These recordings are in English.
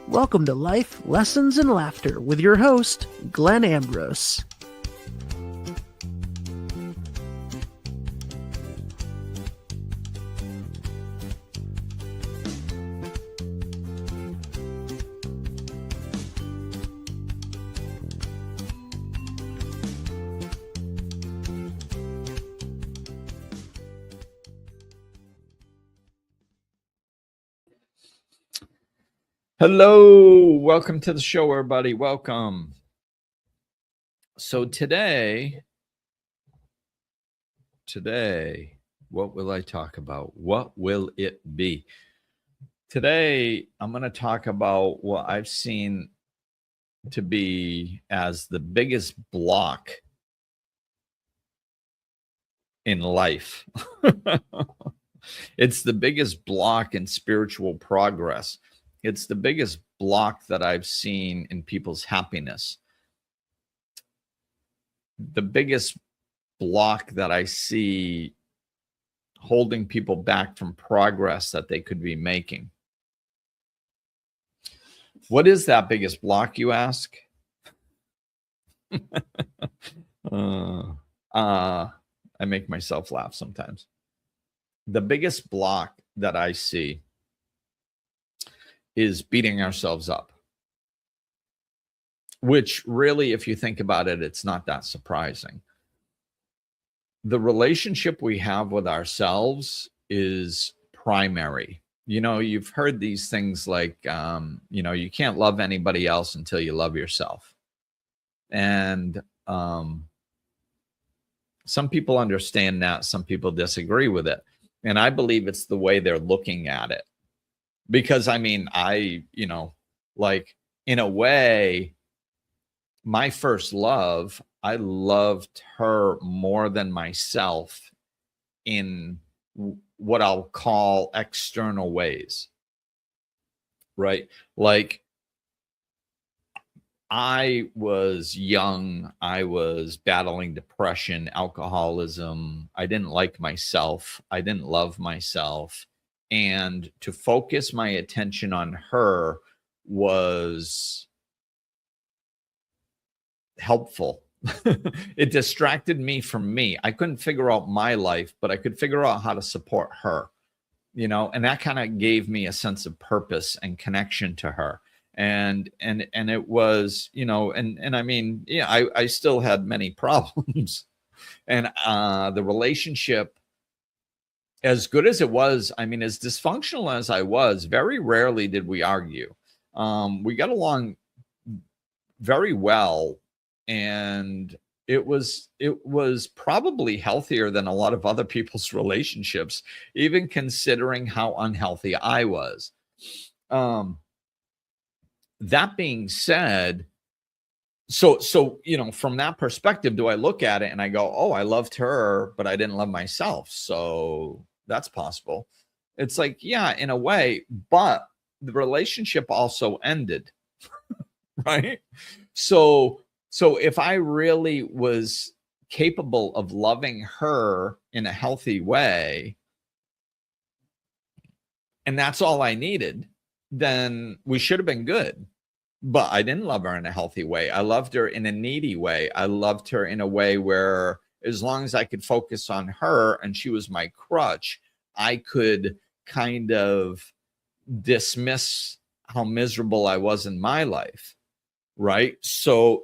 Welcome to Life, Lessons, and Laughter with your host, Glenn Ambrose. Hello, welcome to the show, everybody. Welcome. So today, what will I talk about? What will it be? Today, I'm going to talk about what I've seen to be as the biggest block in life. It's the biggest block in spiritual progress. It's the biggest block that I've seen in people's happiness. The biggest block that I see holding people back from progress that they could be making. What is that biggest block, you ask? I make myself laugh sometimes. The biggest block that I see is beating ourselves up, which really, if you think about it, it's not that surprising. The relationship we have with ourselves is primary. You know, you've heard these things like, you can't love anybody else until you love yourself. And some people understand that, some people disagree with it. And I believe it's the way they're looking at it. Because in a way, my first love, I loved her more than myself in what I'll call external ways, right? Like, I was young, I was battling depression, alcoholism. I didn't like myself. I didn't love myself. And to focus my attention on her was helpful. It distracted me from me. I couldn't figure out my life, but I could figure out how to support her, and that kind of gave me a sense of purpose and connection to her. And it was, I still had many problems. And the relationship, as good as it was, as dysfunctional as I was, very rarely did we argue. We got along very well, and it was probably healthier than a lot of other people's relationships, even considering how unhealthy I was. That being said, so from that perspective, do I look at it and I go, oh, I loved her, but I didn't love myself. So that's possible. It's like, yeah, in a way, but the relationship also ended, right? So if I really was capable of loving her in a healthy way, and that's all I needed, then we should have been good. But I didn't love her in a healthy way. I loved her in a needy way. I loved her in a way where, as long as I could focus on her and she was my crutch, I could kind of dismiss how miserable I was in my life, right? So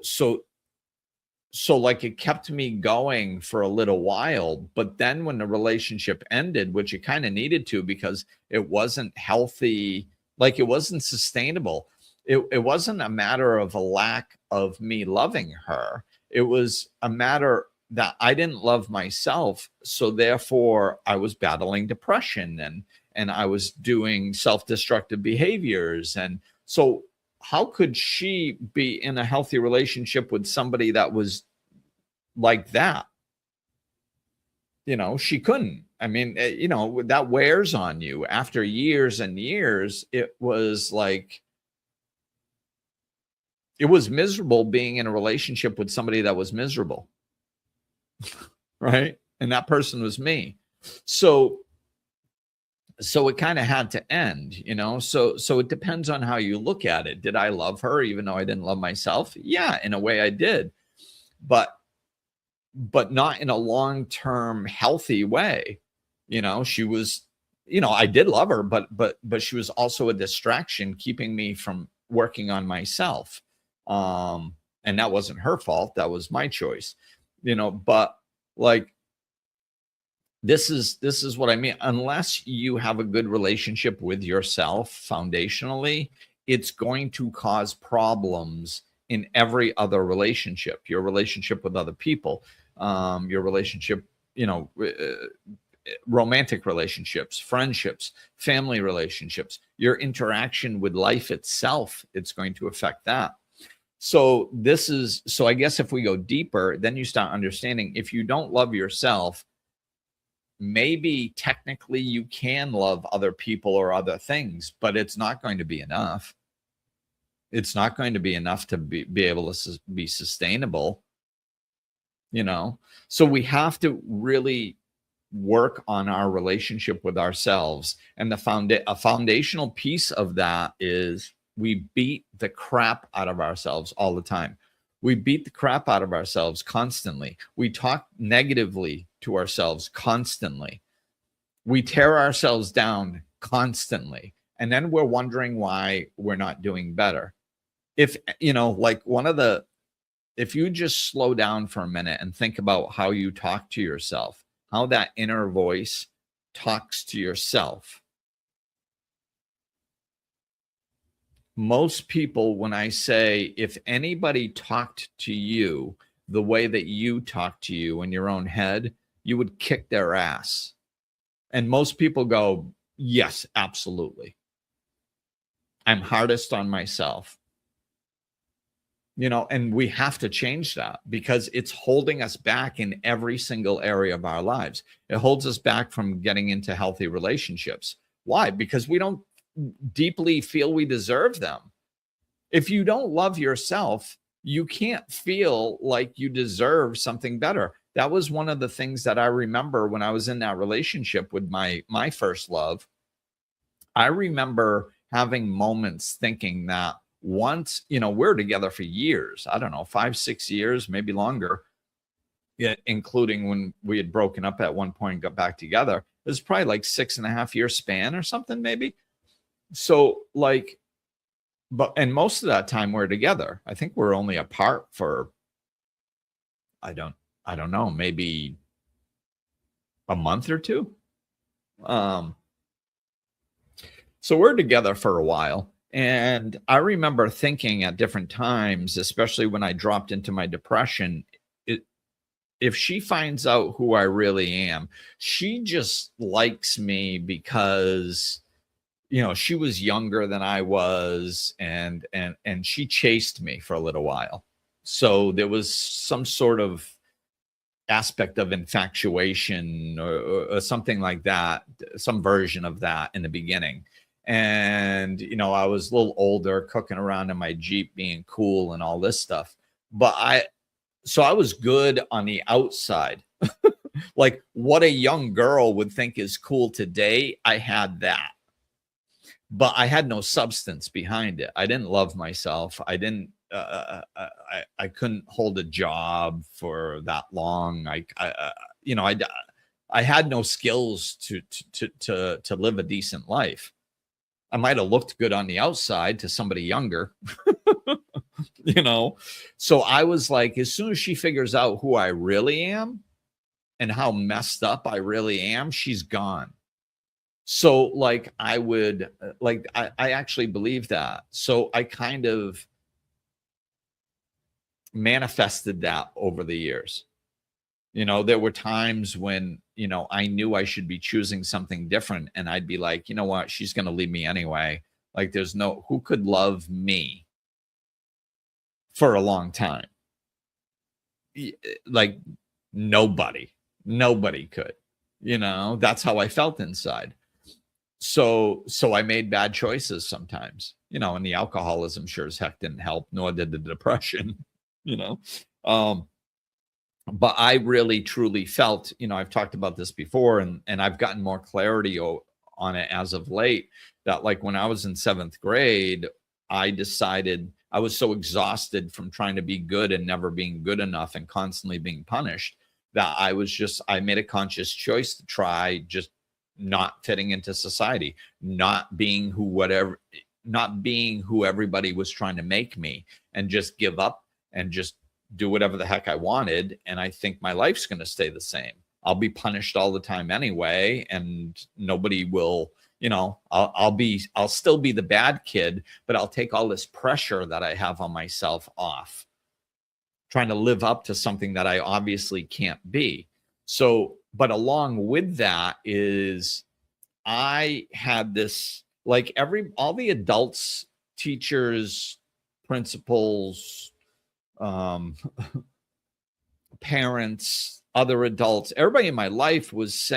like, it kept me going for a little while, but then when the relationship ended, which it kind of needed to, because it wasn't healthy, like it wasn't sustainable. It wasn't a matter of a lack of me loving her. It was a matter that I didn't love myself. So therefore I was battling depression and I was doing self-destructive behaviors. And so how could she be in a healthy relationship with somebody that was like that? She couldn't. That wears on you after years and years. It was like, it was miserable being in a relationship with somebody that was miserable, right? And that person was me. So So it kind of had to end, so it depends on how you look at it. Did I love her even though I didn't love myself? Yeah, in a way I did, but not in a long-term healthy way. She was, I did love her, but she was also a distraction keeping me from working on myself. And that wasn't her fault, that was my choice. But like, this is what I mean. Unless you have a good relationship with yourself foundationally, it's going to cause problems in every other relationship. Your relationship with other people, your relationship, romantic relationships, friendships, family relationships, your interaction with life itself, it's going to affect that. So I guess if we go deeper, then you start understanding, if you don't love yourself, maybe technically you can love other people or other things, but it's not going to be enough. It's not going to be enough to be able to be sustainable, So we have to really work on our relationship with ourselves. And a foundational piece of that is we beat the crap out of ourselves all the time. We beat the crap out of ourselves constantly. We talk negatively to ourselves constantly. We tear ourselves down constantly. And then we're wondering why we're not doing better. If, if you just slow down for a minute and think about how you talk to yourself, how that inner voice talks to yourself. Most people, when I say, if anybody talked to you the way that you talk to you in your own head, you would kick their ass. And most people go, yes, absolutely. I'm hardest on myself. And we have to change that, because it's holding us back in every single area of our lives. It holds us back from getting into healthy relationships. Why? Because we don't deeply feel we deserve them. If you don't love yourself, you can't feel like you deserve something better. That was one of the things that I remember when I was in that relationship with my first love. I remember having moments thinking that once, we're together for years, I don't know, 5-6 years, maybe longer, including when we had broken up at one point and got back together. It was probably like 6.5 year span or something, maybe. So and most of that time we're together. I think we're only apart for, I don't know, maybe a month or two. So we're together for a while. And I remember thinking at different times, especially when I dropped into my depression, if she finds out who I really am, she just likes me because, she was younger than I was, and she chased me for a little while. So there was some sort of aspect of infatuation or something like that, some version of that in the beginning. And, I was a little older, cooking around in my Jeep, being cool and all this stuff. But I was good on the outside. Like what a young girl would think is cool today, I had that. But I had no substance behind it. I didn't love myself. I didn't, I couldn't hold a job for that long. I had no skills to live a decent life. I might have looked good on the outside to somebody younger, So I was like, as soon as she figures out who I really am and how messed up I really am, she's gone. So like I would, I actually believe that. So I kind of manifested that over the years. There were times when, I knew I should be choosing something different, and I'd be like, you know what, she's going to leave me anyway. Like who could love me for a long time? Like nobody could, that's how I felt inside. So I made bad choices sometimes, and the alcoholism sure as heck didn't help, nor did the depression, but I really truly felt, I've talked about this before, and I've gotten more clarity on it as of late, that like when I was in 7th grade, I decided I was so exhausted from trying to be good and never being good enough and constantly being punished, that I made a conscious choice to try just not fitting into society, not being who everybody was trying to make me, and just give up and just do whatever the heck I wanted. And I think my life's going to stay the same. I'll be punished all the time anyway, and nobody will, I'll still be the bad kid, but I'll take all this pressure that I have on myself off, trying to live up to something that I obviously can't be. So, but along with that is I had this, like all the adults, teachers, principals, parents, other adults, everybody in my life was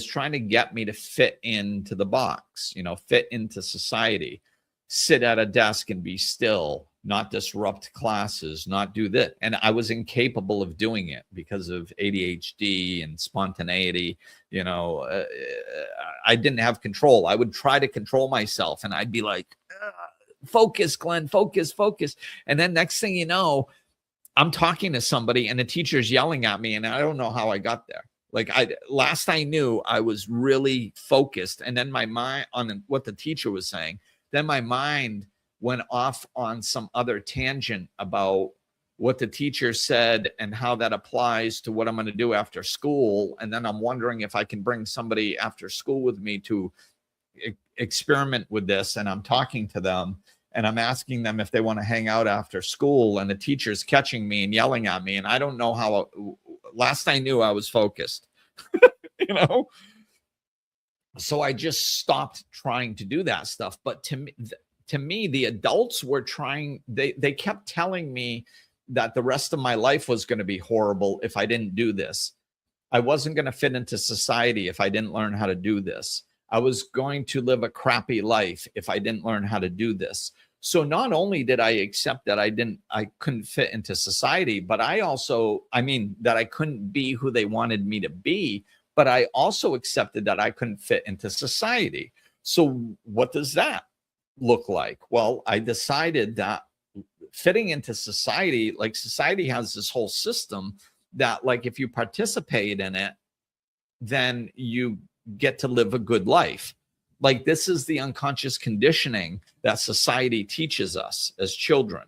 trying to get me to fit into the box, fit into society, sit at a desk and be still, not disrupt classes, not do this. And I was incapable of doing it because of ADHD and spontaneity. I didn't have control. I would try to control myself and I'd be like, focus, Glenn, focus. And then next thing you know, I'm talking to somebody and the teacher's yelling at me and I don't know how I got there. Like last I knew, I was really focused. And then my mind on what the teacher was saying, then my mind went off on some other tangent about what the teacher said and how that applies to what I'm going to do after school. And then I'm wondering if I can bring somebody after school with me to experiment with this. And I'm talking to them and I'm asking them if they want to hang out after school. And the teacher's catching me and yelling at me. And I don't know how, last I knew I was focused, So I just stopped trying to do that stuff. But to me, the adults were trying, they kept telling me that the rest of my life was going to be horrible if I didn't do this. I wasn't going to fit into society if I didn't learn how to do this. I was going to live a crappy life if I didn't learn how to do this. So not only did I accept that I couldn't fit into society, but that I couldn't be who they wanted me to be, but I also accepted that I couldn't fit into society. So what does that look like? Well, I decided that fitting into society, like society has this whole system that like if you participate in it, then you get to live a good life. Like this is the unconscious conditioning that society teaches us as children.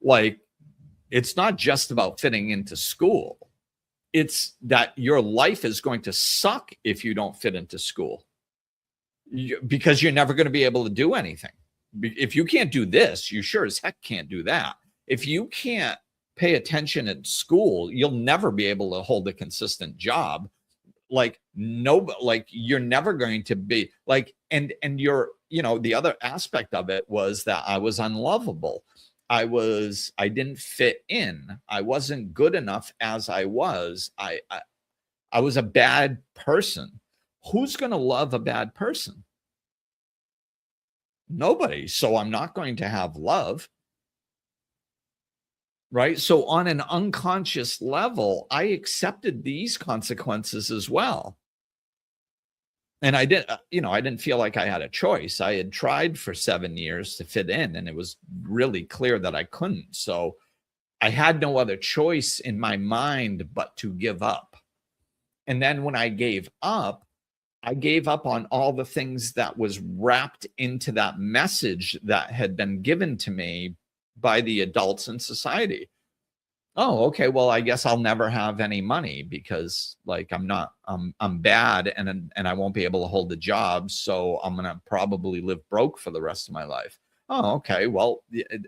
Like it's not just about fitting into school. It's that your life is going to suck if you don't fit into school, because you're never going to be able to do anything. If you can't do this, you sure as heck can't do that. If you can't pay attention at school, you'll never be able to hold a consistent job. Like you're never going to be like, and you're, the other aspect of it was that I was unlovable. I didn't fit in. I wasn't good enough as I was. I was a bad person. Who's going to love a bad person? Nobody. So I'm not going to have love. Right. So on an unconscious level, I accepted these consequences as well. And I didn't feel like I had a choice. I had tried for 7 years to fit in, and it was really clear that I couldn't. So I had no other choice in my mind but to give up. And then when I gave up on all the things that was wrapped into that message that had been given to me by the adults in society. Oh, okay. Well, I guess I'll never have any money because like I'm bad and I won't be able to hold a job. So I'm going to probably live broke for the rest of my life. Oh, okay. Well,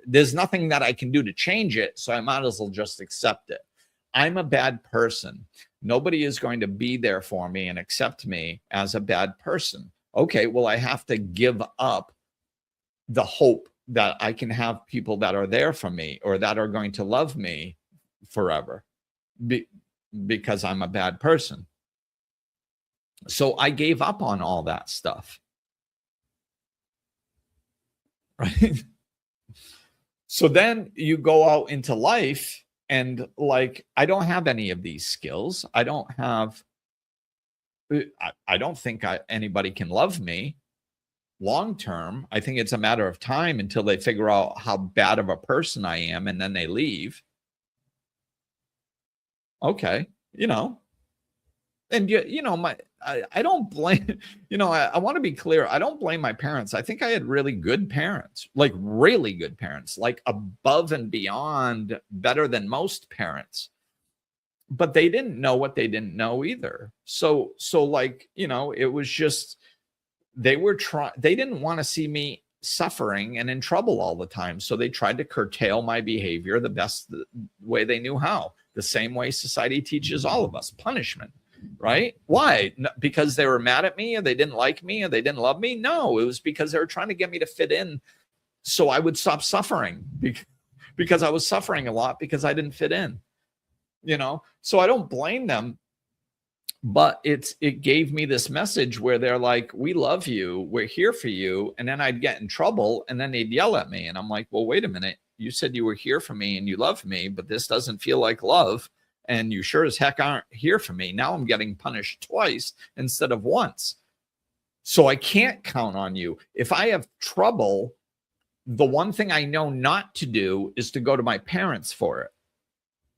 there's nothing that I can do to change it. So I might as well just accept it. I'm a bad person. Nobody is going to be there for me and accept me as a bad person. Okay. Well, I have to give up the hope that I can have people that are there for me or that are going to love me forever because I'm a bad person. So I gave up on all that stuff. Right? So then you go out into life and like, I don't have any of these skills. I don't have I don't think anybody can love me long term. I think it's a matter of time until they figure out how bad of a person I am, and then they leave. Okay, and I don't blame, I want to be clear. I don't blame my parents. I think I had really good parents, like really good parents, like above and beyond better than most parents. But they didn't know what they didn't know either. So like, it was just, they didn't want to see me suffering and in trouble all the time. So they tried to curtail my behavior the best way they knew how. The same way society teaches all of us, punishment, right? Why? Because they were mad at me, or they didn't like me, or they didn't love me? No, it was because they were trying to get me to fit in so I would stop suffering, because I was suffering a lot because I didn't fit in, So I don't blame them, but it gave me this message where they're like, we love you, we're here for you. And then I'd get in trouble, and then they'd yell at me. And I'm like, well, wait a minute. You said you were here for me and you love me, but this doesn't feel like love. And you sure as heck aren't here for me. Now I'm getting punished twice instead of once. So I can't count on you. If I have trouble, the one thing I know not to do is to go to my parents for it.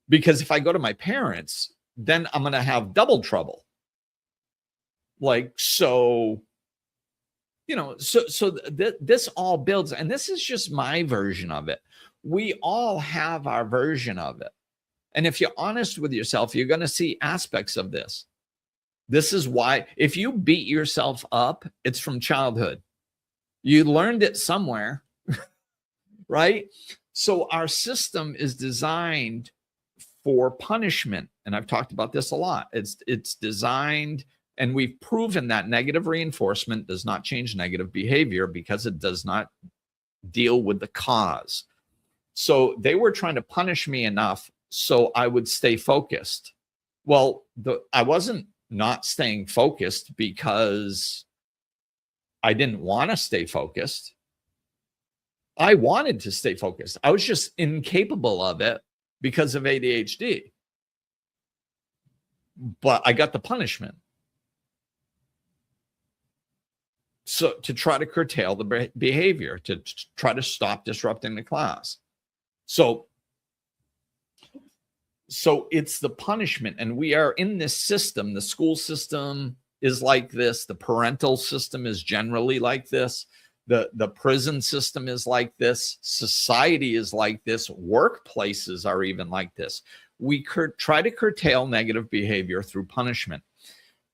Because if I go to my parents, then I'm going to have double trouble. This all builds, and this is just my version of it. We all have our version of it. And if you're honest with yourself, you're going to see aspects of this. This is why, if you beat yourself up, it's from childhood. You learned it somewhere, right? So our system is designed for punishment. And I've talked about this a lot. It's designed, and we've proven that negative reinforcement does not change negative behavior because it does not deal with the cause. So they were trying to punish me enough so I would stay focused. Well, I wasn't not staying focused because I didn't want to stay focused. I wanted to stay focused. I was just incapable of it because of ADHD. But I got the punishment. So to try to curtail the behavior, to try to stop disrupting the class. So it's the punishment, and we are in this system. The school system is like this. The parental system is generally like this. The prison system is like this. Society is like this. Workplaces are even like this. We try to curtail negative behavior through punishment.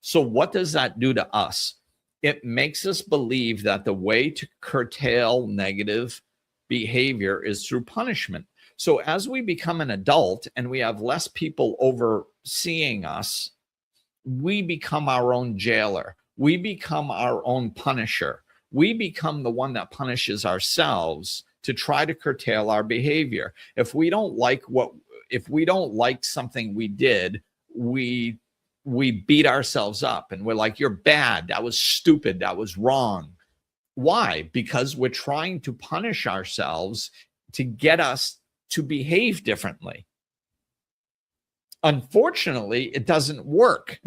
So what does that do to us? It makes us believe that the way to curtail negative behavior is through punishment. So as we become an adult and we have less people overseeing us, we become our own jailer. We become our own punisher. We become the one that punishes ourselves to try to curtail our behavior. If we don't like something we did, we beat ourselves up and we're like, you're bad. That was stupid. That was wrong. Why? Because we're trying to punish ourselves to get us to behave differently. Unfortunately, it doesn't work.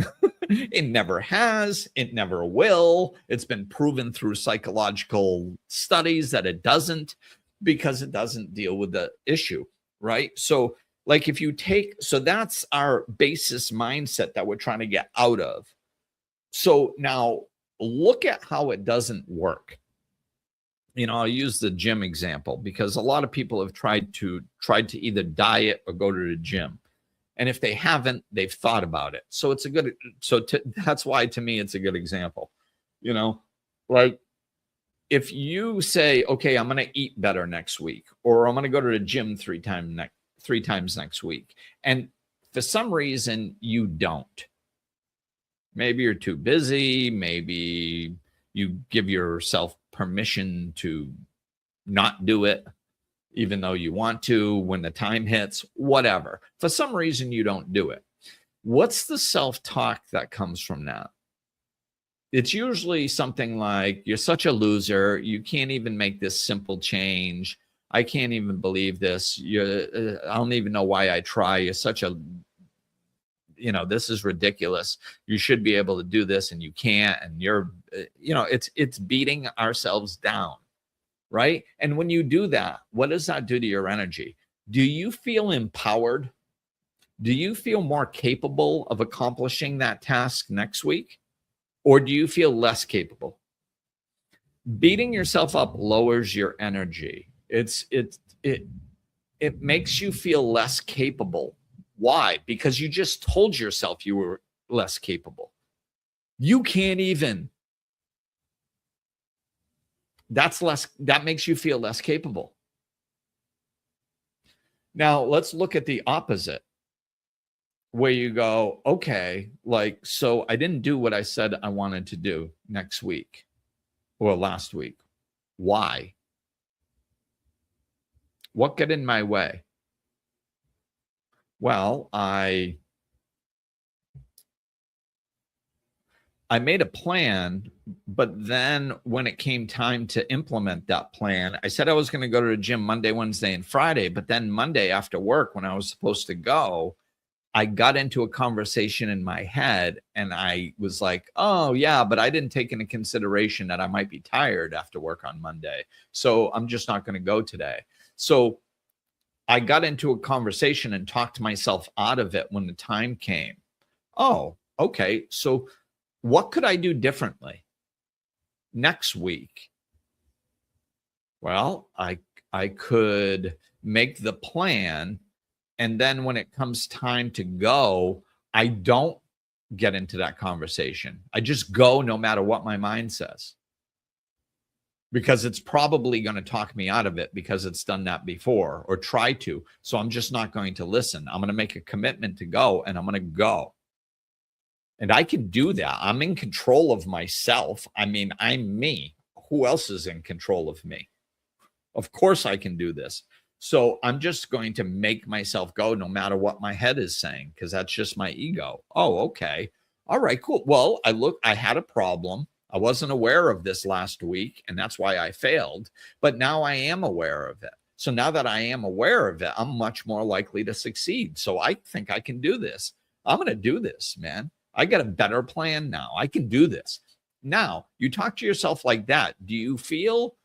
It never has. It never will. It's been proven through psychological studies that it doesn't, because it doesn't deal with the issue, right? So like so that's our basis mindset that we're trying to get out of. So now look at how it doesn't work. I'll use the gym example because a lot of people have tried to either diet or go to the gym. And if they haven't, they've thought about it. So that's why to me, it's a good example. Like if you say, okay, I'm going to eat better next week, or I'm going to go to the gym three times next week. And for some reason you don't. Maybe you're too busy. Maybe you give yourself permission to not do it, even though you want to when the time hits, whatever. For some reason, you don't do it. What's the self-talk that comes from that? It's usually something like, you're such a loser. You can't even make this simple change. I can't even believe this. I don't even know why I try. You're such a, this is ridiculous. You should be able to do this and you can't. And it's beating ourselves down, right? And when you do that, what does that do to your energy? Do you feel empowered? Do you feel more capable of accomplishing that task next week? Or do you feel less capable? Beating yourself up lowers your energy. It makes you feel less capable. Why? Because you just told yourself you were less capable. You can't even. That makes you feel less capable. Now, let's look at the opposite, where you go, okay, so I didn't do what I said I wanted to do next week or last week. Why? What got in my way? Well, I made a plan, but then when it came time to implement that plan, I said I was going to go to the gym Monday, Wednesday, and Friday. But then Monday after work, when I was supposed to go, I got into a conversation in my head and I was like, oh yeah, but I didn't take into consideration that I might be tired after work on Monday. So I'm just not going to go today. So I got into a conversation and talked myself out of it when the time came. Oh, okay. So what could I do differently next week? Well, I could make the plan, and then when it comes time to go, I don't get into that conversation. I just go no matter what my mind says, because it's probably going to talk me out of it because it's done that before or try to. So I'm just not going to listen. I'm going to make a commitment to go, and I'm going to go. And I can do that. I'm in control of myself. I mean, I'm me. Who else is in control of me? Of course I can do this. So I'm just going to make myself go no matter what my head is saying, because that's just my ego. Oh, okay. All right, cool. Well, I had a problem. I wasn't aware of this last week, and that's why I failed. But now I am aware of it. So now that I am aware of it, I'm much more likely to succeed. So I think I can do this. I'm going to do this, man. I got a better plan now. I can do this. Now, you talk to yourself like that. Do you feel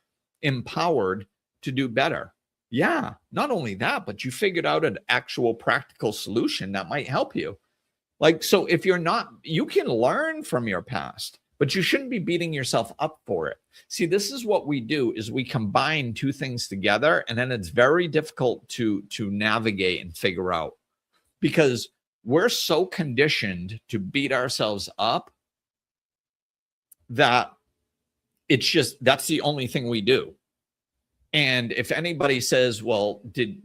empowered to do better? Yeah. Not only that, but you figured out an actual practical solution that might help you. So if you're not, you can learn from your past, but you shouldn't be beating yourself up for it. See, this is what we do, is we combine two things together, and then it's very difficult to navigate and figure out, because we're so conditioned to beat ourselves up that that's the only thing we do. And if anybody says, well, if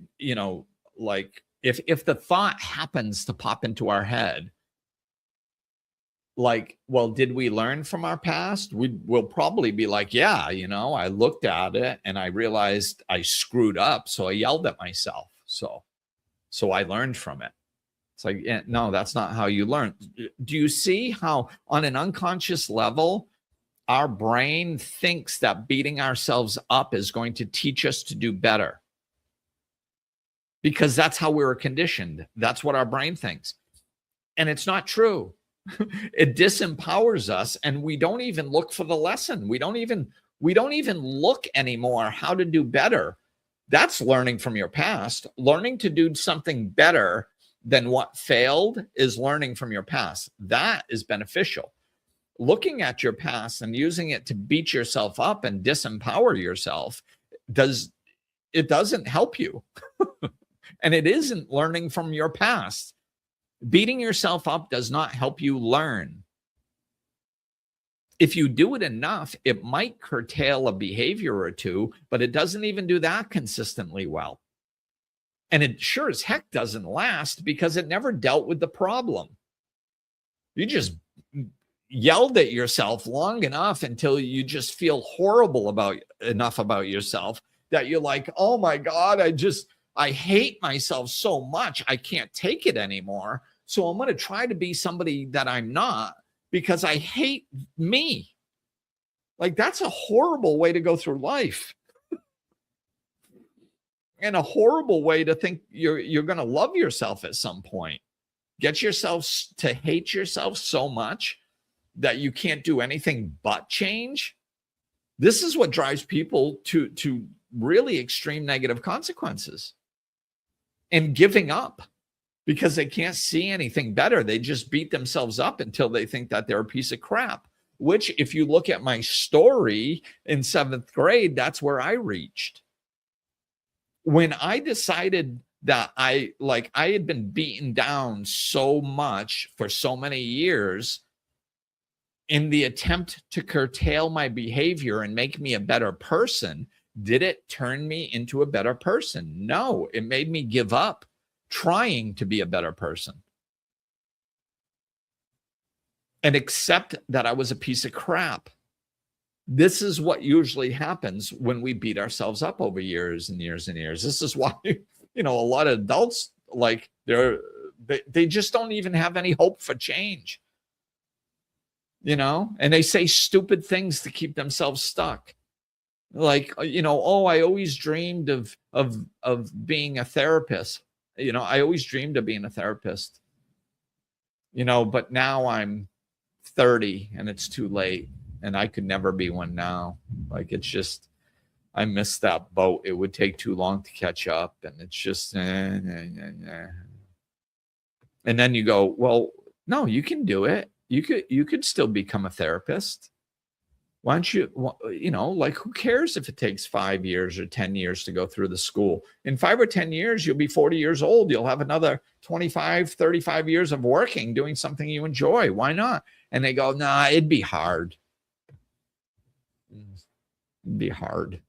the thought happens to pop into our head, well, did we learn from our past? We'll probably be like, yeah, I looked at it and I realized I screwed up. So I yelled at myself. So I learned from it. It's like, yeah, no, that's not how you learn. Do you see how on an unconscious level, our brain thinks that beating ourselves up is going to teach us to do better? Because that's how we were conditioned. That's what our brain thinks. And it's not true. It disempowers us, and we don't even look for the lesson. We don't even look anymore how to do better. That's learning from your past. Learning to do something better than what failed is learning from your past. That is beneficial. Looking at your past and using it to beat yourself up and disempower yourself doesn't help you. And it isn't learning from your past. Beating yourself up does not help you learn. If you do it enough, it might curtail a behavior or two, but it doesn't even do that consistently well. And it sure as heck doesn't last, because it never dealt with the problem. You just yelled at yourself long enough until you just feel horrible about yourself that you're like, oh my God, I hate myself so much. I can't take it anymore. So I'm going to try to be somebody that I'm not, because I hate me. That's a horrible way to go through life. And a horrible way to think you're going to love yourself at some point. Get yourself to hate yourself so much that you can't do anything but change. This is what drives people to really extreme negative consequences and giving up because they can't see anything better. They just beat themselves up until they think that they're a piece of crap, which if you look at my story in 7th grade, that's where I reached. When I decided that I had been beaten down so much for so many years in the attempt to curtail my behavior and make me a better person, did it turn me into a better person? No, it made me give up trying to be a better person and accept that I was a piece of crap. This is what usually happens when we beat ourselves up over years and years and years. This is why, a lot of adults, like they just don't even have any hope for change, and they say stupid things to keep themselves stuck. Like, oh, I always dreamed of being a therapist. I always dreamed of being a therapist, but now I'm 30 and it's too late and I could never be one now. Like, it's just, I missed that boat. It would take too long to catch up. And it's just, And then you go, well, no, you can do it. You could still become a therapist. Why don't you, who cares if it takes 5 years or 10 years to go through the school? In 5 or 10 years, you'll be 40 years old. You'll have another 25, 35 years of working, doing something you enjoy. Why not? And they go, nah, it'd be hard. It'd be hard.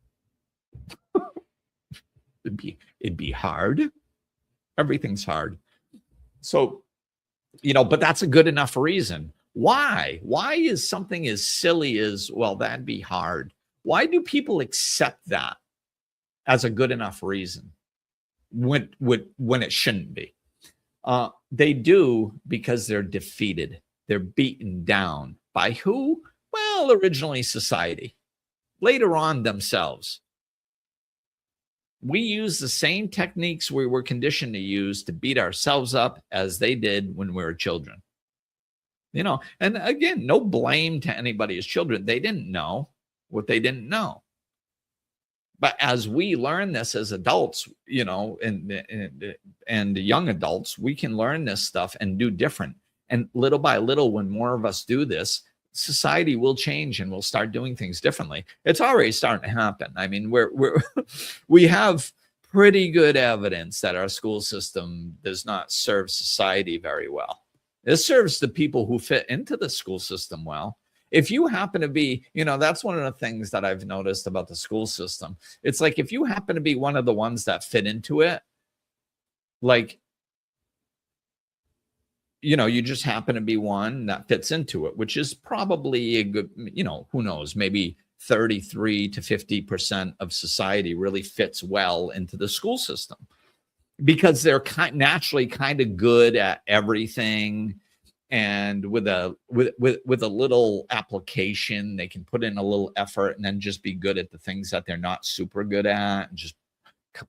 It'd be hard. Everything's hard. So, but that's a good enough reason. Why is something as silly as, well, that'd be hard? Why do people accept that as a good enough reason when it shouldn't be? They do because they're defeated. They're beaten down by who? Well, originally society, later on themselves. We use the same techniques we were conditioned to use to beat ourselves up as they did when we were children. And again, no blame to anybody as children. They didn't know what they didn't know. But as we learn this as adults, and young adults, we can learn this stuff and do different. And little by little, when more of us do this, society will change and we'll start doing things differently. It's already starting to happen. I mean, we have pretty good evidence that our school system does not serve society very well. It serves the people who fit into the school system well. If you happen to be, that's one of the things that I've noticed about the school system. It's like, if you happen to be one of the ones that fit into it, like, you just happen to be one that fits into it, which is probably a good, who knows, maybe 33 to 50% of society really fits well into the school system, because they're naturally kind of good at everything. And with a little application, they can put in a little effort and then just be good at the things that they're not super good at and just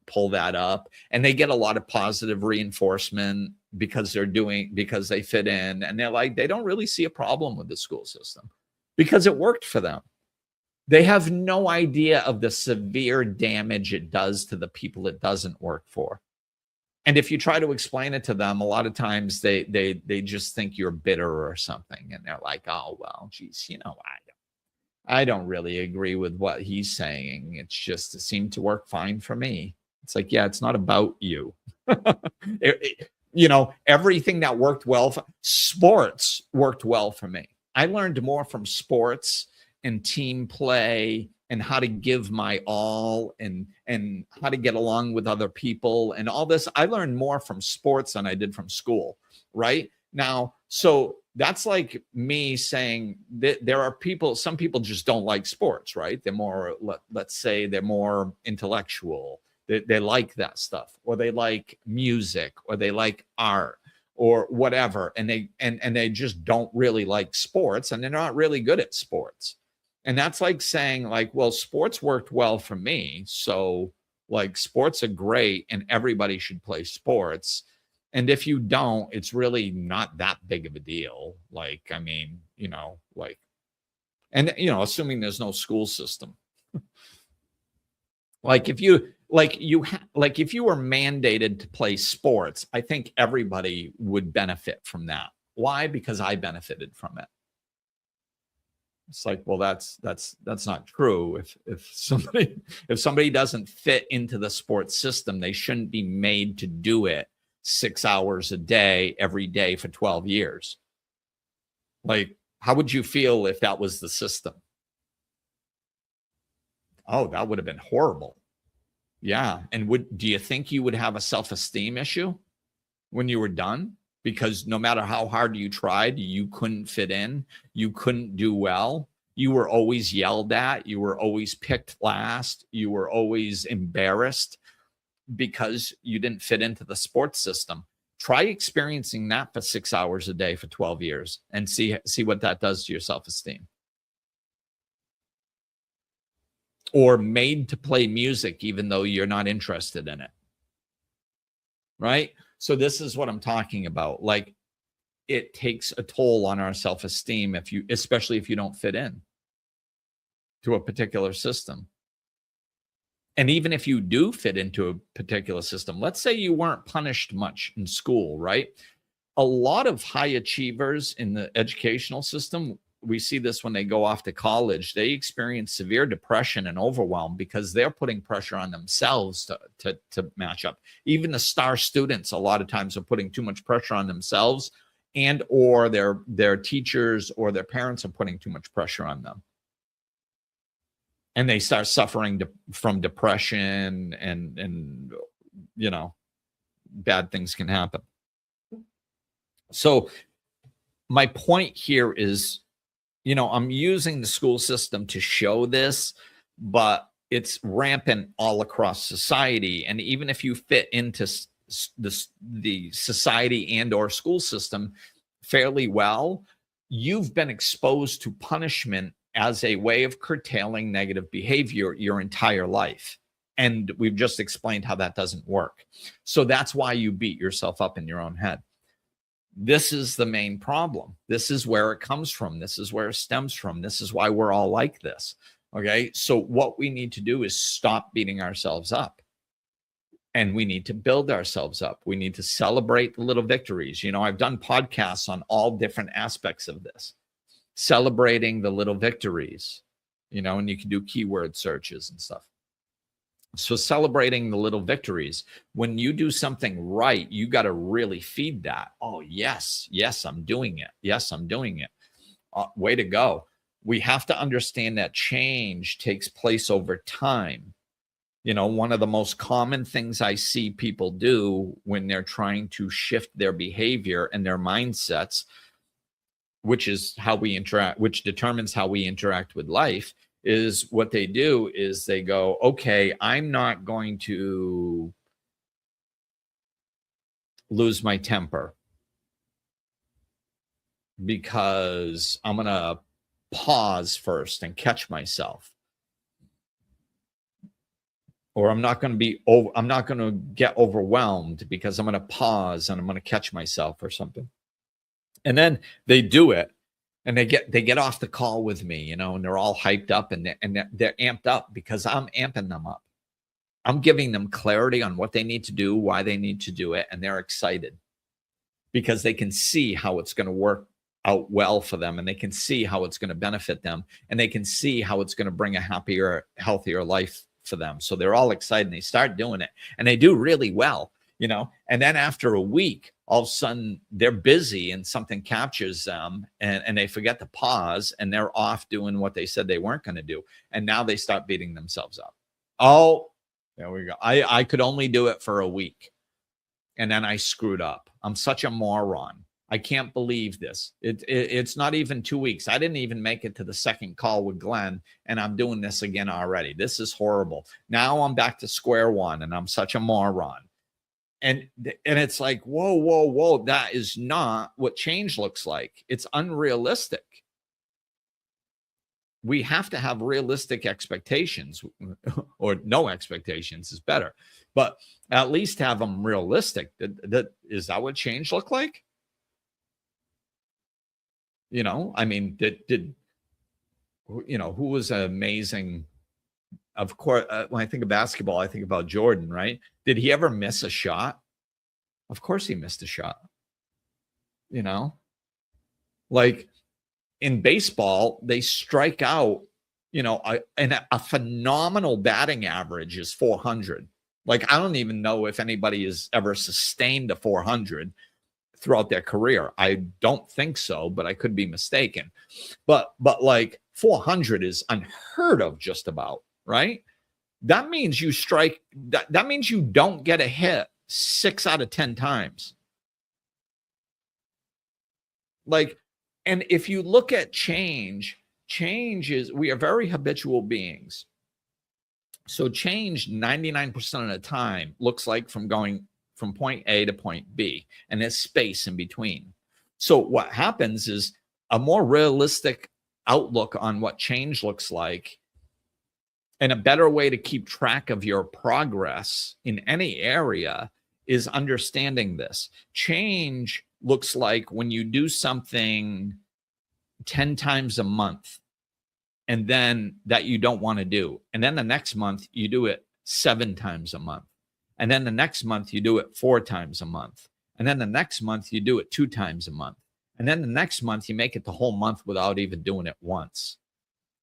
pull that up. And they get a lot of positive reinforcement because they fit in, and they don't really see a problem with the school system because it worked for them. They have no idea of the severe damage it does to the people it doesn't work for. And if you try to explain it to them, a lot of times they just think you're bitter or something. And they're like, oh, well, geez, I don't really agree with what he's saying. It seemed to work fine for me. It's like, yeah, it's not about you. Everything that worked well, sports worked well for me. I learned more from sports and team play and how to give my all and how to get along with other people and all this. I learned more from sports than I did from school, right? Now, so that's like me saying that there are some people just don't like sports, right? They're more, let's say they're more intellectual. They like that stuff, or they like music, or they like art, or whatever. And they just don't really like sports, and they're not really good at sports. And that's like saying, like, well, sports worked well for me, so like sports are great and everybody should play sports. And if you don't, it's really not that big of a deal. Like, I mean, like, and, assuming there's no school system. Like if you if you were mandated to play sports, I think everybody would benefit from that. Why? Because I benefited from it. It's like, well, that's not true. If somebody doesn't fit into the sports system, they shouldn't be made to do it 6 hours a day, every day for 12 years. Like, how would you feel if that was the system? Oh, that would have been horrible. Yeah. And do you think you would have a self-esteem issue when you were done? Because no matter how hard you tried, you couldn't fit in. You couldn't do well. You were always yelled at. You were always picked last. You were always embarrassed because you didn't fit into the sports system. Try experiencing that for 6 hours a day for 12 years and see what that does to your self-esteem. Or made to play music even though you're not interested in it. Right? So this is what I'm talking about. Like, it takes a toll on our self-esteem especially if you don't fit in to a particular system. And even if you do fit into a particular system, let's say you weren't punished much in school, right? A lot of high achievers in the educational system, we see this when they go off to college, they experience severe depression and overwhelm because they're putting pressure on themselves to match up. Even the star students, a lot of times, are putting too much pressure on themselves, and or their teachers or their parents are putting too much pressure on them. And they start suffering from depression, and bad things can happen. So my point here is, I'm using the school system to show this, but it's rampant all across society. And even if you fit into the society and or school system fairly well, you've been exposed to punishment as a way of curtailing negative behavior your entire life. And we've just explained how that doesn't work. So that's why you beat yourself up in your own head. This is the main problem. This is where it comes from. This is where it stems from. This is why we're all like this. Okay. So what we need to do is stop beating ourselves up. And we need to build ourselves up. We need to celebrate the little victories. I've done podcasts on all different aspects of this. Celebrating the little victories, and you can do keyword searches and stuff. So celebrating the little victories. When you do something right, you got to really feed that. Oh, yes, I'm doing it. Yes, I'm doing it. Way to go. We have to understand that change takes place over time. One of the most common things I see people do when they're trying to shift their behavior and their mindsets, which determines how we interact with life, is what they do is they go, okay, I'm not going to lose my temper because I'm going to pause first and catch myself. Or I'm not going to get overwhelmed because I'm going to pause and I'm going to catch myself or something. And then they do it, and they get off the call with me, and they're all hyped up and they're amped up because I'm amping them up. I'm giving them clarity on what they need to do, why they need to do it, and they're excited because they can see how it's going to work out well for them, and they can see how it's going to benefit them, and they can see how it's going to bring a happier, healthier life for them. So they're all excited and they start doing it, and they do really well, and then after a week, all of a sudden they're busy and something captures them, and they forget to pause, and they're off doing what they said they weren't going to do. And now they start beating themselves up. Oh, there we go. I could only do it for a week, and then I screwed up. I'm such a moron. I can't believe this. It's not even 2 weeks. I didn't even make it to the second call with Glenn, and I'm doing this again already. This is horrible. Now I'm back to square one, and I'm such a moron. And it's like, whoa. That is not what change looks like. It's unrealistic. we have to have realistic expectations, or no expectations is better, but at least have them realistic. Is that what change look like? I mean, did who was amazing? Of course, when I think of basketball, I think about Jordan, right? Did he ever miss a shot? Of course he missed a shot. Like in baseball, they strike out, and a phenomenal batting average is 400. Like, I don't even know if anybody has ever sustained a 400 throughout their career. I don't think so, but I could be mistaken. But like 400 is unheard of, just about, right? That means you strike, that means you don't get a hit 6 out of 10 times. Like, and if you look at change is, we are very habitual beings. So change 99% of the time looks like from going from point A to point B, and there's space in between. So what happens is a more realistic outlook on what change looks like, and a better way to keep track of your progress in any area is understanding this. Change looks like when you do something 10 times a month, and then that you don't want to do. And then the next month you do it 7 times a month. And then the next month you do it 4 times a month. And then the next month you do it 2 times a month. And then the next month you make it the whole month without even doing it once.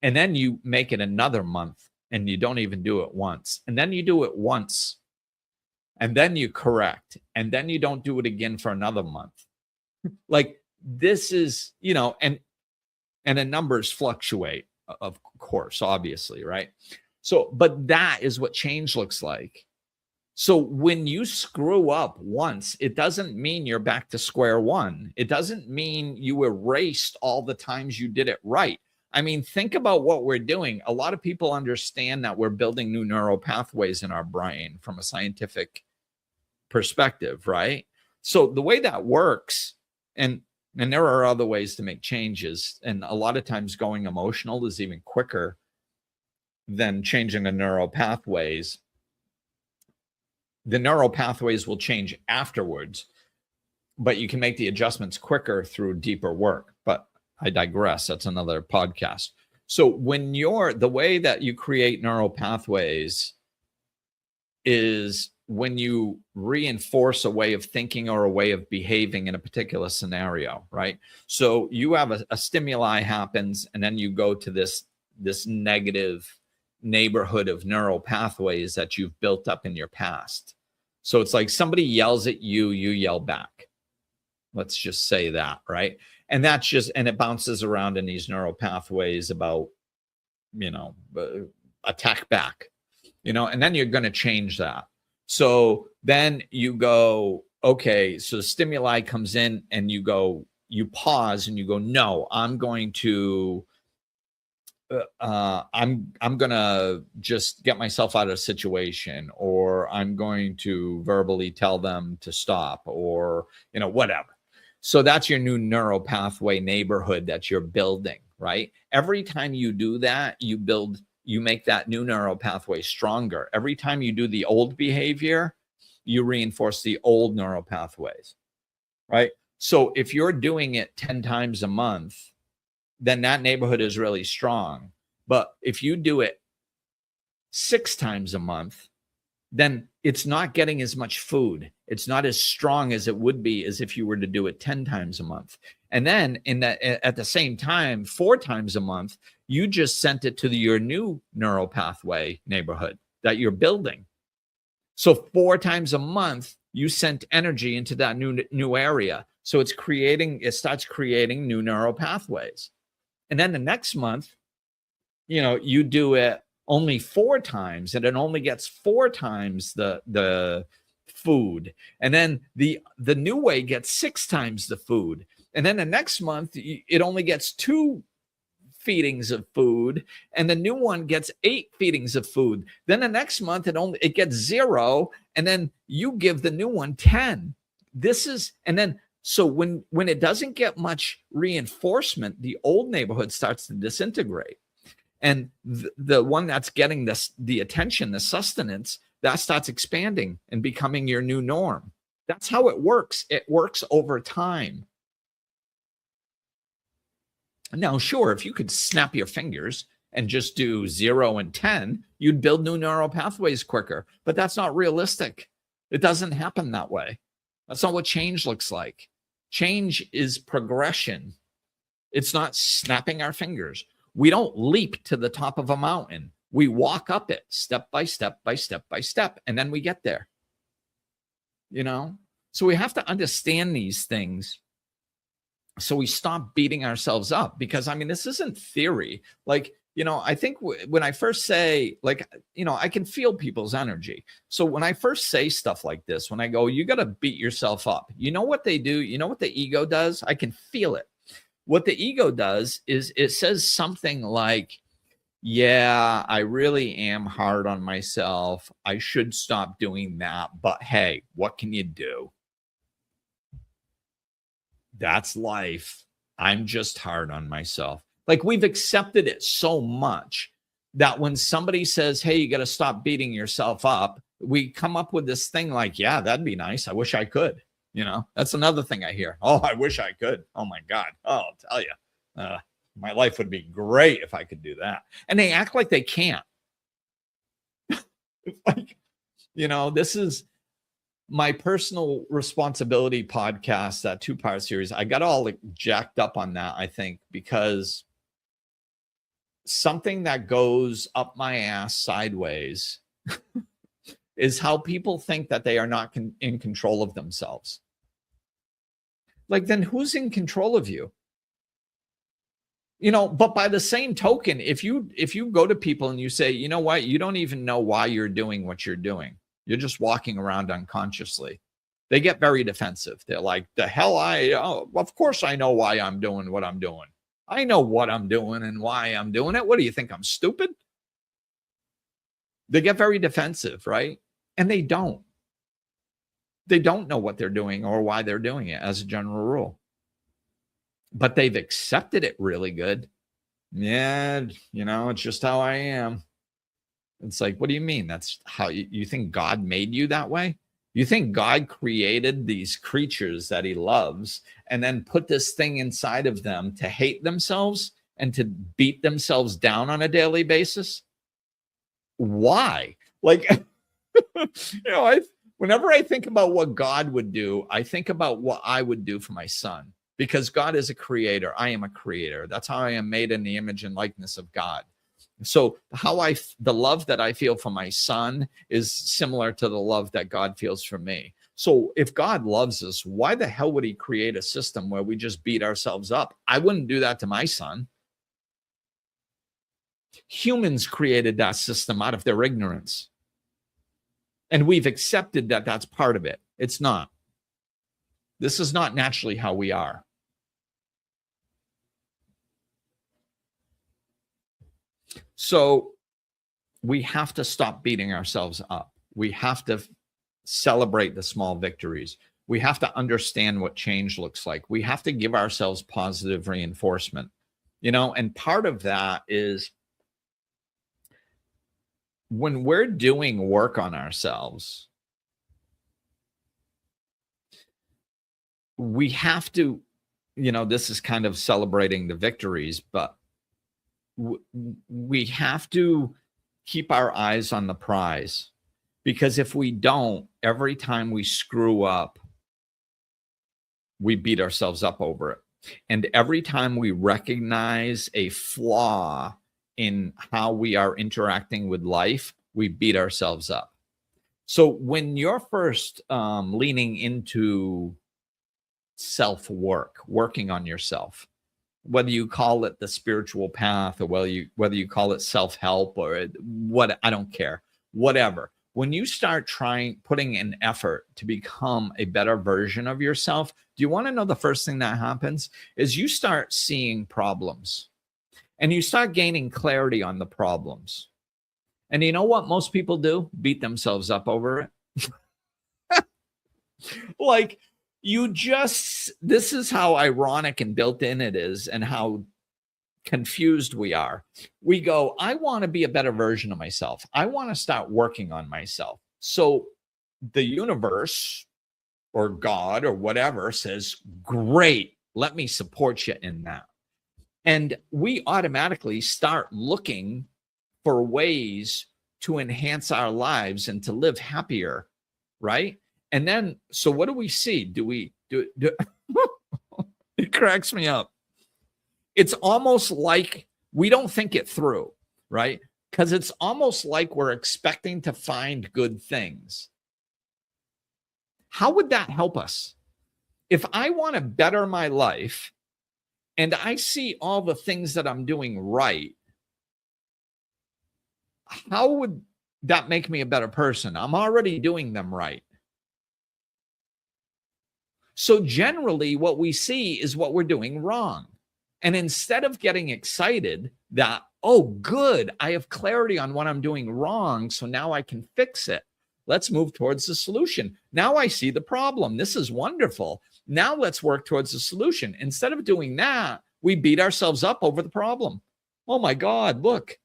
And then you make it another month and you don't even do it once. And then you do it once. And then you correct. And then you don't do it again for another month. Like, this is, and the numbers fluctuate, of course, obviously, right? So, but that is what change looks like. So when you screw up once, it doesn't mean you're back to square one. It doesn't mean you erased all the times you did it right. I mean, think about what we're doing. A lot of people understand that we're building new neural pathways in our brain from a scientific perspective, right? So the way that works, and there are other ways to make changes, and a lot of times going emotional is even quicker than changing the neural pathways. The neural pathways will change afterwards, but you can make the adjustments quicker through deeper work. But I digress. That's another podcast. So when the way that you create neural pathways is when you reinforce a way of thinking or a way of behaving in a particular scenario, right? So you have a stimuli happens, and then you go to this negative neighborhood of neural pathways that you've built up in your past. So it's like somebody yells at you, you yell back. Let's just say that, right? And that's just, and it bounces around in these neural pathways about, attack back, and then you're going to change that. So then you go, okay, so the stimuli comes in and you pause and you go, no, I'm going to, I'm going to just get myself out of a situation, or I'm going to verbally tell them to stop, or, whatever. So that's your new neural pathway neighborhood that you're building, right? Every time you do that, you make that new neural pathway stronger. Every time you do the old behavior, you reinforce the old neural pathways, right? So if you're doing it 10 times a month, then that neighborhood is really strong. But if you do it 6 times a month, then it's not getting as much food. It's not as strong as it would be as if you were to do it 10 times a month. And then at the same time, 4 times a month, you just sent it to your new neural pathway neighborhood that you're building. So 4 times a month, you sent energy into that new area. So it starts creating new neural pathways. And then the next month, you do it only 4 times, and it only gets 4 times the food. And then the new way gets 6 times the food. And then the next month, it only gets 2 feedings of food, and the new one gets 8 feedings of food. Then the next month, it gets 0, and then you give the new one 10. So when it doesn't get much reinforcement, the old neighborhood starts to disintegrate. And the one that's getting the attention, the sustenance, that starts expanding and becoming your new norm. That's how it works. It works over time. Now, sure, if you could snap your fingers and just do 0 and 10, you'd build new neural pathways quicker. But that's not realistic. It doesn't happen that way. That's not what change looks like. Change is progression. It's not snapping our fingers. We don't leap to the top of a mountain. We walk up it step by step by step by step, and then we get there. You know? So we have to understand these things so we stop beating ourselves up, because I mean, this isn't theory. Like, you know, I think when I first say, like, you know, I can feel people's energy. So when I first say stuff like this, when I go, you got to beat yourself up, you know what they do? You know what the ego does? I can feel it. What the ego does is it says something like, yeah, I really am hard on myself. I should stop doing that. But hey, what can you do? That's life. I'm just hard on myself. Like, we've accepted it so much that when somebody says, hey, you got to stop beating yourself up, we come up with this thing like, yeah, that'd be nice. I wish I could. You know, that's another thing I hear. Oh, I wish I could. Oh, my God. Oh, I'll tell you, my life would be great if I could do that. And they act like they can't. Like, you know, this is my personal responsibility podcast, that 2-part series. I got all like jacked up on that, I think, because something that goes up my ass sideways is how people think that they are not in control of themselves. Like, then who's in control of you? You know, but by the same token, if you go to people and you say, you know what, you don't even know why you're doing what you're doing. You're just walking around unconsciously. They get very defensive. They're like, the hell, of course I know why I'm doing what I'm doing. I know what I'm doing and why I'm doing it. What do you think? I'm stupid? They get very defensive, right? And they don't. They don't know what they're doing or why they're doing it, as a general rule. But they've accepted it really good. Yeah, you know, it's just how I am. It's like, what do you mean? That's how you think God made you that way? You think God created these creatures that he loves and then put this thing inside of them to hate themselves and to beat themselves down on a daily basis? Why? Like, you know, whenever I think about what God would do, I think about what I would do for my son, because God is a creator. I am a creator. That's how I am made in the image and likeness of God. So the love that I feel for my son is similar to the love that God feels for me. So if God loves us, why the hell would he create a system where we just beat ourselves up? I wouldn't do that to my son. Humans created that system out of their ignorance. And we've accepted that that's part of it. It's not. This is not naturally how we are. So we have to stop beating ourselves up. We have to celebrate the small victories. We have to understand what change looks like. We have to give ourselves positive reinforcement, you know, and part of that is when we're doing work on ourselves, we have to, you know, this is kind of celebrating the victories, but we have to keep our eyes on the prize, because if we don't, every time we screw up, we beat ourselves up over it. And every time we recognize a flaw in how we are interacting with life, we beat ourselves up. So when you're first leaning into self-work, working on yourself, whether you call it the spiritual path or whether you call it self-help or what, I don't care, whatever. When you start putting an effort to become a better version of yourself, do you want to know the first thing that happens is you start seeing problems and you start gaining clarity on the problems. And you know what most people do? Beat themselves up over it. Like, this is how ironic and built in it is, and how confused we are. We go, I want to be a better version of myself. I want to start working on myself. So the universe or God or whatever says, great, let me support you in that. And we automatically start looking for ways to enhance our lives and to live happier, right? And then, so what do we see? Do it cracks me up. It's almost like we don't think it through, right? Because it's almost like we're expecting to find good things. How would that help us? If I want to better my life and I see all the things that I'm doing right, how would that make me a better person? I'm already doing them right. So generally what we see is what we're doing wrong. And instead of getting excited that, oh, good, I have clarity on what I'm doing wrong, so now I can fix it. Let's move towards the solution. Now I see the problem. This is wonderful. Now let's work towards the solution. Instead of doing that, we beat ourselves up over the problem. Oh my God, look,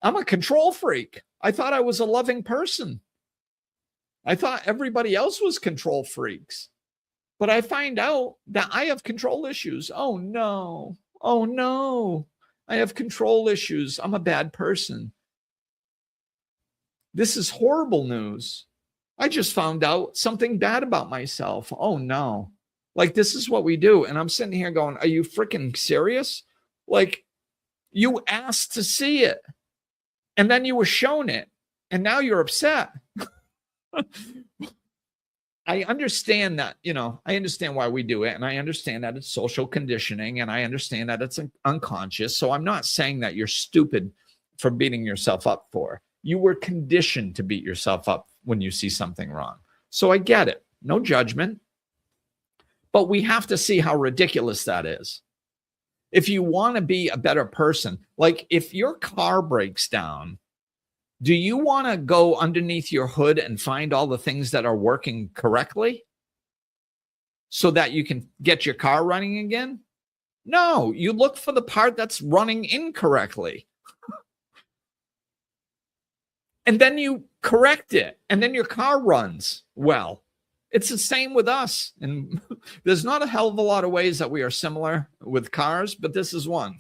I'm a control freak. I thought I was a loving person. I thought everybody else was control freaks. But I find out that I have control issues. Oh no. Oh no. I have control issues. I'm a bad person. This is horrible news. I just found out something bad about myself. Oh no. Like, this is what we do. And I'm sitting here going, are you freaking serious? Like, you asked to see it and then you were shown it and now you're upset. I understand that, I understand why we do it. And I understand that it's social conditioning and I understand that it's unconscious. So I'm not saying that you're stupid for beating yourself up for. You were conditioned to beat yourself up when you see something wrong. So I get it. No judgment. But we have to see how ridiculous that is. If you want to be a better person, like if your car breaks down, do you want to go underneath your hood and find all the things that are working correctly so that you can get your car running again? No, you look for the part that's running incorrectly. And then you correct it, and then your car runs well. It's the same with us. And there's not a hell of a lot of ways that we are similar with cars, but this is one.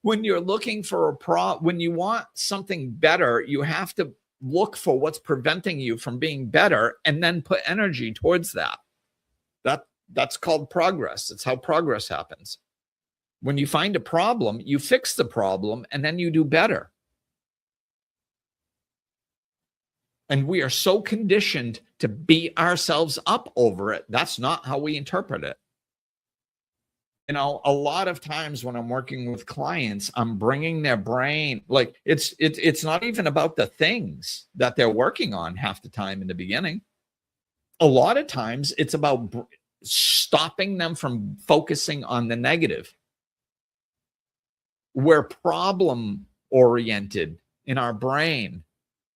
When you're looking for when you want something better, you have to look for what's preventing you from being better and then put energy towards that. That's called progress. It's how progress happens. When you find a problem, you fix the problem and then you do better. And we are so conditioned to beat ourselves up over it. That's not how we interpret it. A lot of times when I'm working with clients, I'm bringing their brain, like it's not even about the things that they're working on half the time in the beginning. A lot of times it's about stopping them from focusing on the negative. We're problem oriented in our brain.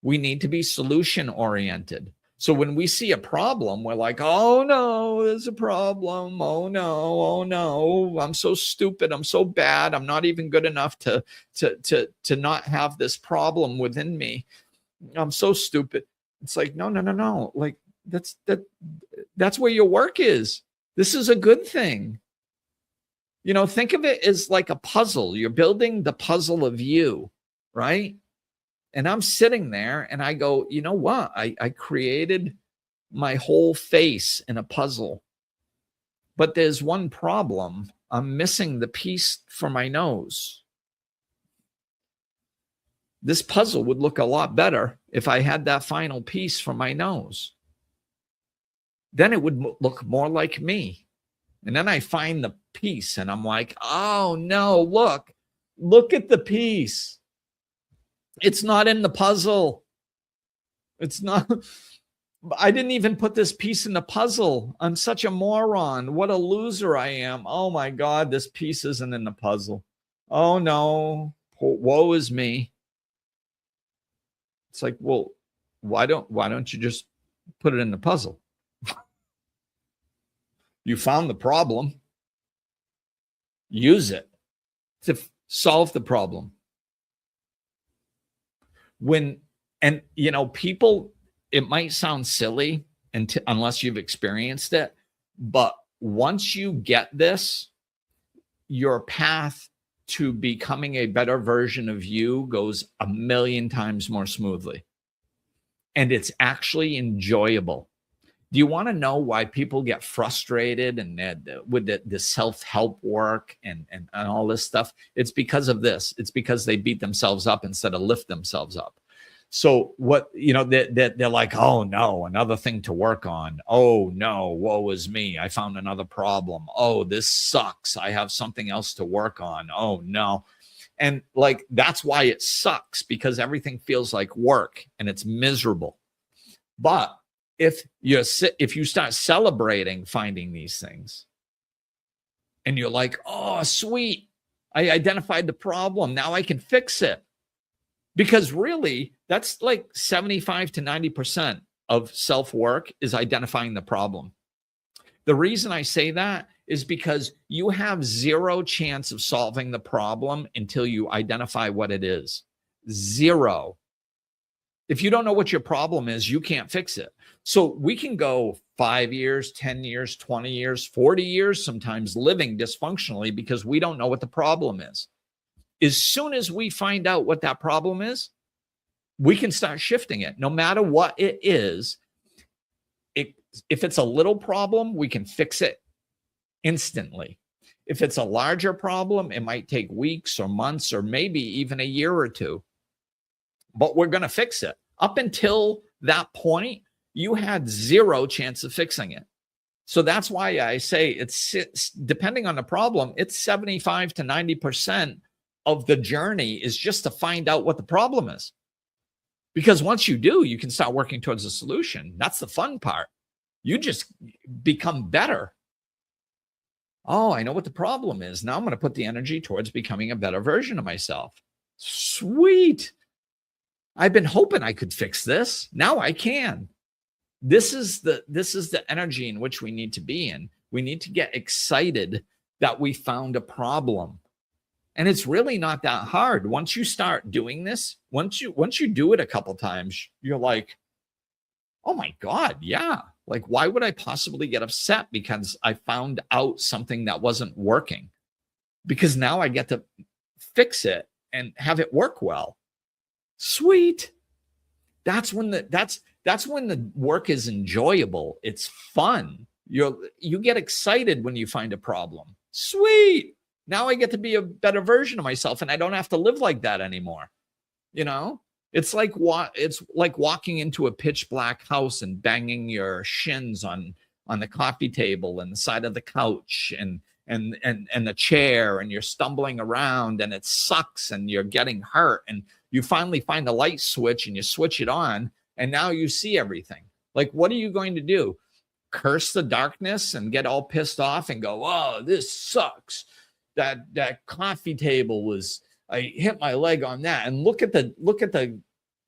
We need to be solution oriented. So when we see a problem, we're like, oh no, there's a problem. Oh no, I'm so stupid. I'm so bad. I'm not even good enough to not have this problem within me. I'm so stupid. It's like, no. Like that's where your work is. This is a good thing. Think of it as like a puzzle. You're building the puzzle of you, right? And I'm sitting there and I go, you know what? I created my whole face in a puzzle. But there's one problem. I'm missing the piece for my nose. This puzzle would look a lot better if I had that final piece for my nose. Then it would look more like me. And then I find the piece and I'm like, oh no, look at the piece. It's not in the puzzle. It's not. I didn't even put this piece in the puzzle. I'm such a moron. What a loser I am. Oh my God, this piece isn't in the puzzle. Oh no, woe is me. It's like, well, why don't you just put it in the puzzle? You found the problem. Use it. to solve the problem. People, it might sound silly unless you've experienced it, but once you get this, your path to becoming a better version of you goes a million times more smoothly. And it's actually enjoyable. Do you want to know why people get frustrated and with the self-help work and all this stuff? It's because of this. It's because they beat themselves up instead of lift themselves up. So they're like, oh no, another thing to work on. Oh no, woe is me. I found another problem. Oh, this sucks. I have something else to work on. Oh no. And like, that's why it sucks, because everything feels like work and it's miserable. But if you start celebrating finding these things and you're like, oh, sweet, I identified the problem. Now I can fix it. Because really, that's like 75 to 90% of self-work is identifying the problem. The reason I say that is because you have zero chance of solving the problem until you identify what it is. Zero. If you don't know what your problem is, you can't fix it. So we can go 5 years, 10 years, 20 years, 40 years, sometimes living dysfunctionally because we don't know what the problem is. As soon as we find out what that problem is, we can start shifting it. No matter what it is, if it's a little problem, we can fix it instantly. If it's a larger problem, it might take weeks or months or maybe even a year or two. But we're going to fix it. Up until that point, you had zero chance of fixing it. So that's why I say it's depending on the problem, it's 75 to 90% of the journey is just to find out what the problem is. Because once you do, you can start working towards a solution. That's the fun part. You just become better. Oh, I know what the problem is. Now I'm going to put the energy towards becoming a better version of myself. Sweet. I've been hoping I could fix this. Now I can. This is the energy in which we need to be in. We need to get excited that we found a problem. And it's really not that hard. Once you start doing this, once you do it a couple times, you're like, oh my God, yeah. Like, why would I possibly get upset because I found out something that wasn't working? Because now I get to fix it and have it work well. Sweet. That's when the work is enjoyable. It's fun. You get excited when you find a problem. Sweet. Now I get to be a better version of myself and I don't have to live like that anymore. It's like walking into a pitch black house and banging your shins on the coffee table and the side of the couch and the chair, and you're stumbling around and it sucks and you're getting hurt, and you finally find the light switch and you switch it on and now you see everything. Like, what are you going to do? Curse the darkness and get all pissed off and go, oh, this sucks. That coffee table I hit my leg on that, and look at the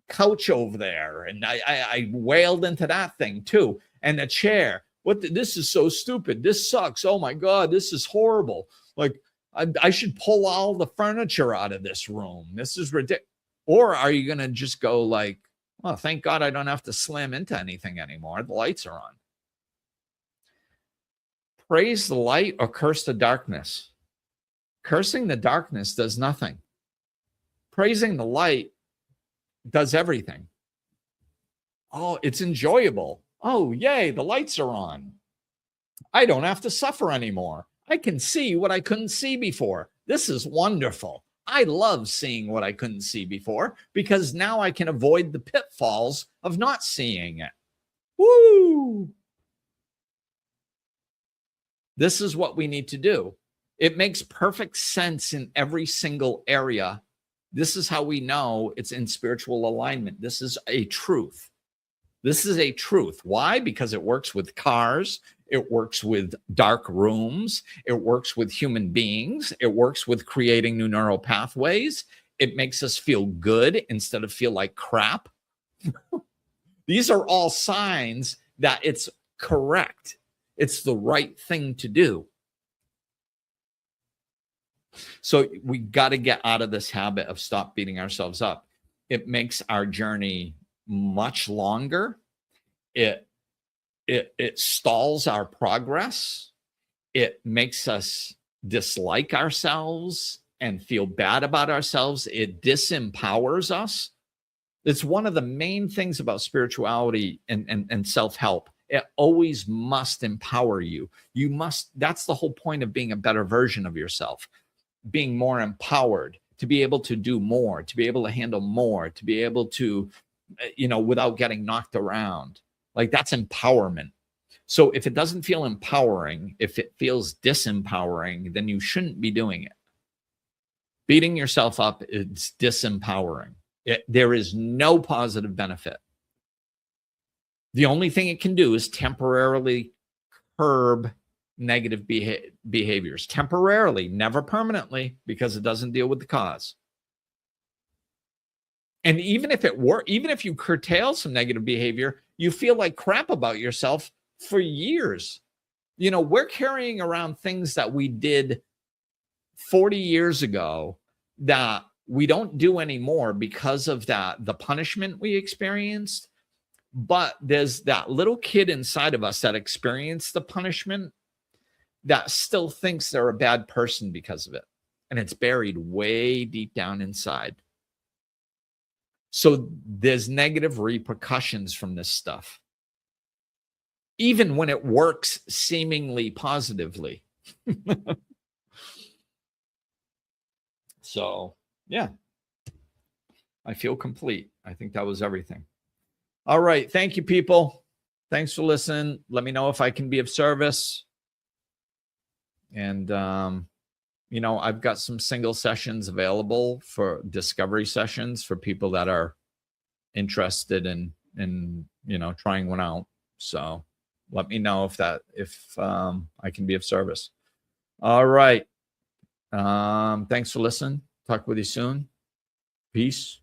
couch over there, and I wailed into that thing too, and the chair. This is so stupid. This sucks. Oh my God, this is horrible. Like, I should pull all the furniture out of this room. This is ridiculous. Or are you gonna just go like, well, thank God I don't have to slam into anything anymore. The lights are on. Praise the light or curse the darkness. Cursing the darkness does nothing. Praising the light does everything. Oh, it's enjoyable. Oh, yay, the lights are on. I don't have to suffer anymore. I can see what I couldn't see before. This is wonderful. I love seeing what I couldn't see before because now I can avoid the pitfalls of not seeing it. Woo! This is what we need to do. It makes perfect sense in every single area. This is how we know it's in spiritual alignment. This is a truth. This is a truth. Why? Because it works with cars. It works with dark rooms. It works with human beings. It works with creating new neural pathways. It makes us feel good instead of feel like crap. These are all signs that it's correct. It's the right thing to do. So we got to get out of this habit of stop beating ourselves up. It makes our journey much longer. It stalls our progress. It makes us dislike ourselves and feel bad about ourselves. It disempowers us. It's one of the main things about spirituality and self-help. It always must empower you. You must, that's the whole point of being a better version of yourself, being more empowered, to be able to do more, to be able to handle more, to be able to, without getting knocked around. Like, that's empowerment. So if it doesn't feel empowering, if it feels disempowering, then you shouldn't be doing it. Beating yourself up is disempowering. There is no positive benefit. The only thing it can do is temporarily curb negative behaviors. Temporarily, never permanently, because it doesn't deal with the cause. And even if you curtail some negative behavior, you feel like crap about yourself for years. We're carrying around things that we did 40 years ago that we don't do anymore because of the punishment we experienced. But there's that little kid inside of us that experienced the punishment that still thinks they're a bad person because of it. And it's buried way deep down inside. So there's negative repercussions from this stuff, even when it works seemingly positively. So, yeah, I feel complete. I think that was everything. All right. Thank you, people. Thanks for listening. Let me know if I can be of service. And, I've got some single sessions available for discovery sessions for people that are interested in trying one out. So let me know if I can be of service. All right. Thanks for listening. Talk with you soon. Peace.